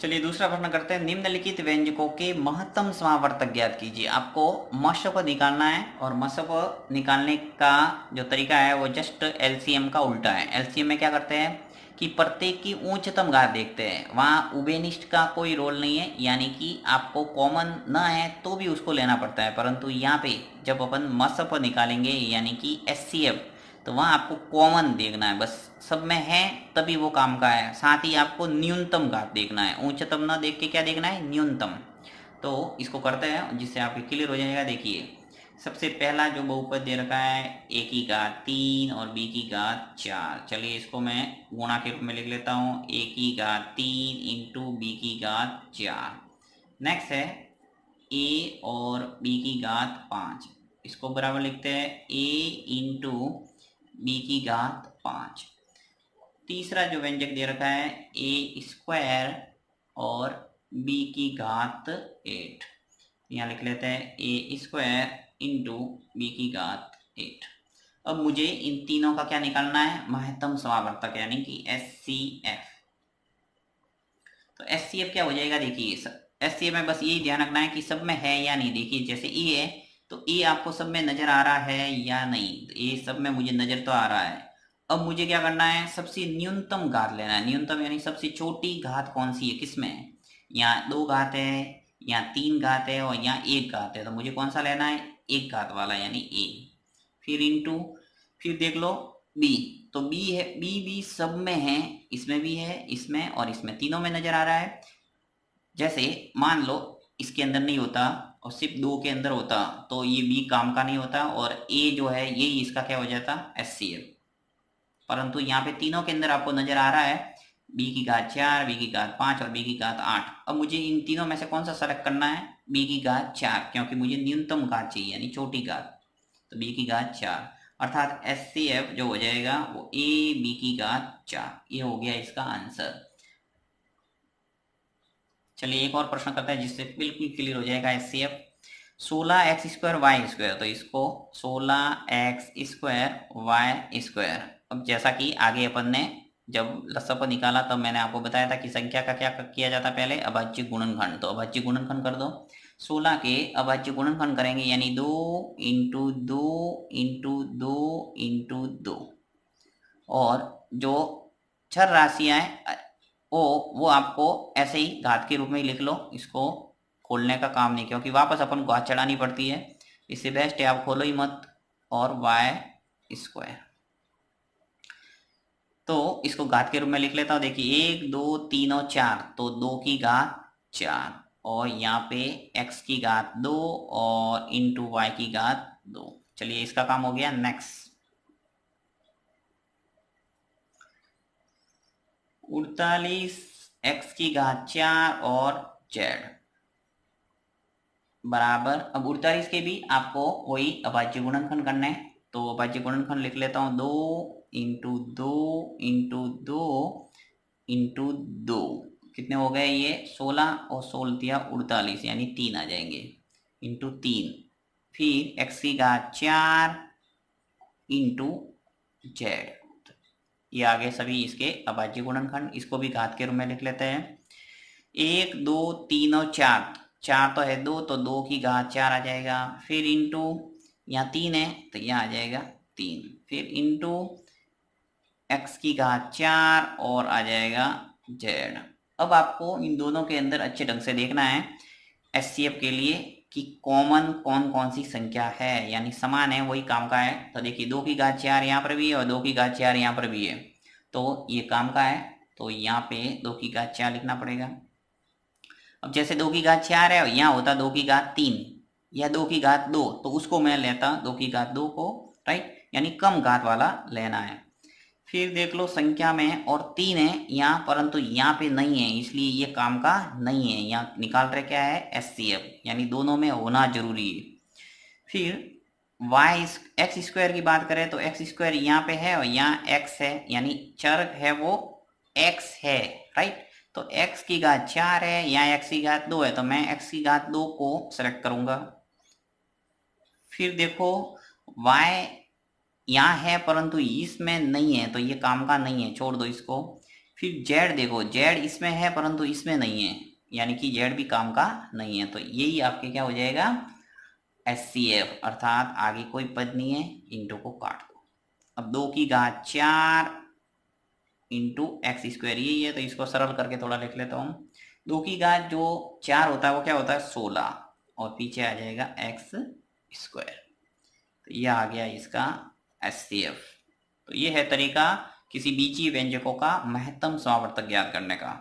चलिए दूसरा प्रश्न करते हैं। निम्नलिखित व्यंजकों के महत्तम समावर्तक ज्ञात कीजिए। आपको मश को निकालना है और मश को निकालने का जो तरीका है वो जस्ट एलसीएम का उल्टा है। एलसीएम में क्या करते हैं कि प्रत्येक की उच्चतम घात देखते हैं, वहाँ उभयनिष्ठ का कोई रोल नहीं है, यानी कि आपको कॉमन ना है तो भी उसको लेना पड़ता है। परंतु यहाँ पे जब अपन मश को निकालेंगे यानी कि एचसीएफ, तो वहाँ आपको कॉमन देखना है, बस सब में है तभी वो काम का है। साथ ही आपको न्यूनतम घात देखना है, उच्चतम ना देख के क्या देखना है, न्यूनतम। तो इसको करते हैं जिससे आपके क्लियर हो जाएगा। देखिए सबसे पहला जो बहुपद दे रखा है ए की घात 3 और बी की घात 4। चलिए इसको मैं गुणा के रूप में लिख लेता हूँ, ए की घात 3 इंटू बी की घात 4। नेक्स्ट है ए और बी की घात 5, इसको बराबर लिखते हैं ए इंटू बी की घात 5। तीसरा जो व्यंजक दे रखा है ए स्क्वायर और बी की घात 8, यहाँ लिख लेते हैं ए स्क्वायर इंटू बी की घात 8। अब मुझे इन तीनों का क्या निकालना है, महत्तम समावर्तक यानी कि एचसीएफ। तो एचसीएफ क्या हो जाएगा, देखिए एचसीएफ में बस यही ध्यान रखना है कि सब में है या नहीं। देखिए जैसे ए है तो ए आपको सब में नजर आ रहा है या नहीं, तो ए सब में मुझे नजर तो आ रहा है। अब मुझे क्या करना है, सबसे न्यूनतम घात लेना है। न्यूनतम यानी सबसे छोटी घात कौन सी है, किसमें है, यहाँ 2 घात है, यहाँ 3 घात है और यहाँ 1 घात है, तो मुझे कौन सा लेना है, 1 घात वाला यानी ए। फिर इंटू, फिर देख लो बी, तो बी है, बी भी सब में है, इसमें भी है, इसमें और इसमें, तीनों में नजर आ रहा है। जैसे मान लो इसके अंदर नहीं होता और सिर्फ 2 के अंदर होता तो ये बी काम का नहीं होता और ए जो है यही इसका क्या हो जाता, एचसीएफ। परंतु यहाँ पे तीनों के अंदर आपको नजर आ रहा है बी की घात 4, बी की घात 5 और बी की घात 8। अब मुझे इन तीनों में से कौन सा सेलेक्ट करना है, बी की घात 4, क्योंकि मुझे न्यूनतम घात चाहिए यानी छोटी घात, तो बी की घात 4, अर्थात एचसीएफ जो हो जाएगा वो ए बी की घात 4। ये हो गया इसका आंसर। चलिए एक और प्रश्न करते हैं जिससे बिल्कुल क्लियर हो जाएगा एचसीएफ। 16x² y², तो इसको 16x² y²। अब जैसा कि आगे अपन ने जब लसापा निकाला तब मैंने आपको बताया था कि संख्या का क्या किया जाता है, पहले अभाज्य गुणनखंड। तो अभाज्य गुणनखंड कर दो, 16 के अभाज्य गुणनखंड करेंगे यानी 2 इंटू 2 इंटू 2 इंटू 2। और जो चर राशियां वो आपको ऐसे ही घात के रूप में ही लिख लो, इसको खोलने का काम नहीं, क्योंकि वापस अपन घात चढ़ानी पड़ती है, इससे बेस्ट है आप खोलो ही मत। और y², तो इसको घात के रूप में लिख लेता हूँ। देखिए 1 2 3 और 4, तो 2 की घात 4 और यहाँ पे x की घात 2 और इंटू y की घात 2। चलिए इसका काम हो गया। नेक्स्ट 48x की घात 4 और z बराबर, अब 48 के भी आपको वही अभाज्य गुणनखंड करना है, तो अभाज्य गुणनखंड लिख लेता हूँ 2 इंटू 2 इंटू 2 इंटू 2। कितने हो गए ये, 16 और 16 दिया 48 यानी 3 आ जाएंगे, इंटू 3। फिर x की घात 4 इंटू जेड, ये आगे सभी इसके अभाज्य गुणनखंड। इसको भी घात के रूप में लिख लेते हैं। 1 2 3 और 4, 4 तो है 2, तो 2 की घात 4 आ जाएगा। फिर इंटू, यहाँ 3 है तो यहाँ आ जाएगा 3। फिर इंटू x की घात 4 और आ जाएगा z। अब आपको इन दोनों के अंदर अच्छे ढंग से देखना है एचसीएफ के लिए कि कॉमन कौन कौन सी संख्या है, यानी समान है वही काम का है। तो देखिए 2 की घात 4 यहाँ पर भी है और 2 की घात 4 यहाँ पर भी है, तो ये काम का है, तो यहाँ पे 2 की घात 4 लिखना पड़ेगा। अब जैसे 2 की घात 4 है और यहाँ होता 2 की घात 3 या 2 की घात 2, तो उसको मैं लेता 2 की घात 2 को, राइट, यानी कम घात वाला लेना है। फिर देख लो संख्या में और 3 है यहाँ, परंतु यहाँ पे नहीं है इसलिए ये काम का नहीं है। यहाँ निकाल रहे क्या है, एचसीएफ, यानी दोनों में होना जरूरी है। फिर x² की बात करें तो x² यहाँ पे है और यहाँ x है, यानी चर है वो x है, राइट। तो x की घात 4 है, यहाँ x की घात 2 है, तो मैं x की घात 2 को सेलेक्ट करूंगा। फिर देखो y यहाँ है परंतु इसमें नहीं है, तो ये काम का नहीं है, छोड़ दो इसको। फिर जेड देखो, जेड इसमें है परंतु इसमें नहीं है, यानी कि जेड भी काम का नहीं है, तो यही आपके क्या हो जाएगा, HCF, अर्थात आगे कोई पद नहीं है, इंटू को काट दो। अब 2 की घात 4 इंटू एक्स स्क्वायर यही है, तो इसको सरल करके थोड़ा लिख लेता हूँ। 2 की घात जो 4 होता है वो क्या होता है 16, और पीछे आ जाएगा एक्स स्क्वायर, तो ये आ गया इसका HCF। तो ये है तरीका किसी बीजीय व्यंजकों का महत्तम समावर्तक ज्ञात करने का।